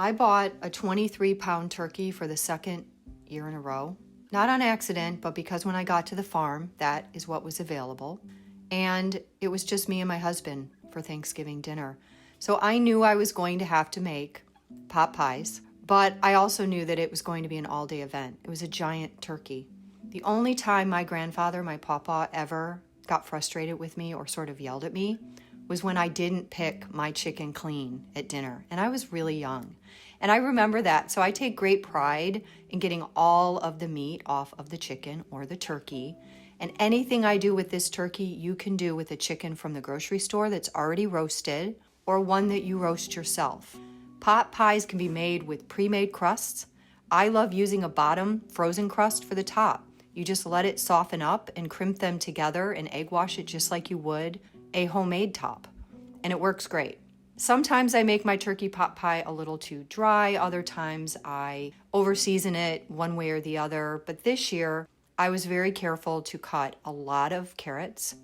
I bought a 23-pound turkey for the second year in a row. Not on accident, but because when I got to the farm, that is what was available. And it was just me and my husband for Thanksgiving dinner. So I knew I was going to have to make pot pies, but I also knew that it was going to be an all-day event. It was a giant turkey. The only time my grandfather, my papa, ever got frustrated with me or sort of yelled at me was when I didn't pick my chicken clean at dinner. And I was really young. And I remember that. So I take great pride in getting all of the meat off of the chicken or the turkey. And anything I do with this turkey, you can do with a chicken from the grocery store that's already roasted or one that you roast yourself. Pot pies can be made with pre-made crusts. I love using a bottom frozen crust for the top. You just let it soften up and crimp them together and egg wash it just like you would a homemade top. And it works great. Sometimes I make my turkey pot pie a little too dry. Other times I over-season it one way or the other. But this year, I was very careful to cut a lot of carrots,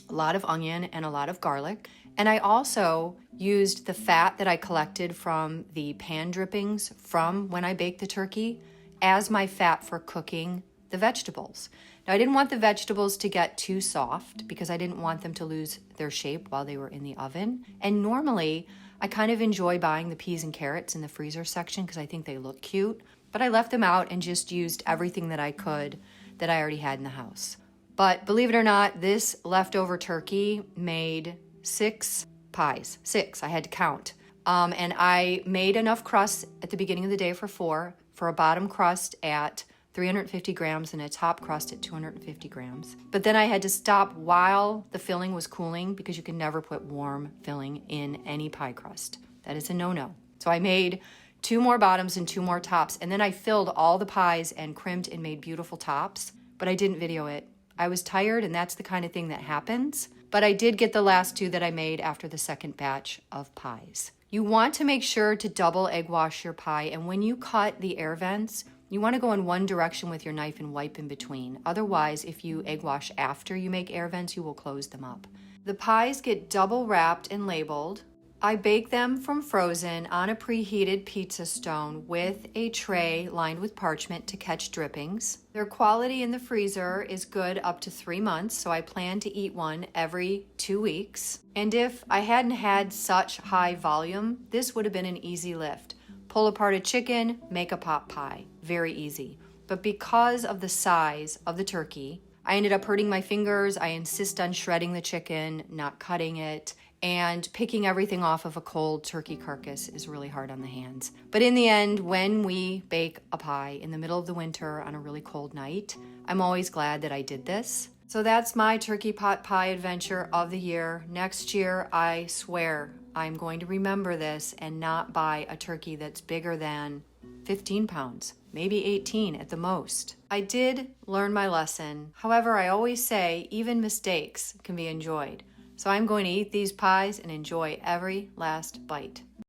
a lot of onion, and a lot of garlic. And I also used the fat that I collected from the pan drippings from when I baked the turkey as my fat for cooking the vegetables. Now, I didn't want the vegetables to get too soft because I didn't want them to lose their shape while they were in the oven. And normally, I kind of enjoy buying the peas and carrots in the freezer section because I think they look cute. But I left them out and just used everything that I could that I already had in the house. But believe it or not, this leftover turkey made 6 pies. 6, I had to count. And I made enough crust at the beginning of the day for 4, for a bottom crust at 350 grams and a top crust at 250 grams. But then I had to stop while the filling was cooling because you can never put warm filling in any pie crust. That is a no-no. So I made 2 more bottoms and 2 more tops, and then I filled all the pies and crimped and made beautiful tops, but I didn't video it. I was tired, and that's the kind of thing that happens. But I did get the last 2 that I made after the second batch of pies. You want to make sure to double egg wash your pie, and when you cut the air vents, you want to go in one direction with your knife and wipe in between. Otherwise, if you egg wash after you make air vents, you will close them up. The pies get double wrapped and labeled. I bake them from frozen on a preheated pizza stone with a tray lined with parchment to catch drippings. Their quality in the freezer is good up to 3 months, so I plan to eat one every 2 weeks. And if I hadn't had such high volume, this would have been an easy lift. Pull apart a chicken, make a pot pie. Very easy. But because of the size of the turkey, I ended up hurting my fingers. I insist on shredding the chicken, not cutting it, and picking everything off of a cold turkey carcass is really hard on the hands. But in the end, when we bake a pie in the middle of the winter on a really cold night, I'm always glad that I did this. So that's my turkey pot pie adventure of the year. Next year, I swear I'm going to remember this and not buy a turkey that's bigger than 15 pounds, maybe 18 at the most. I did learn my lesson. However, I always say even mistakes can be enjoyed. So I'm going to eat these pies and enjoy every last bite.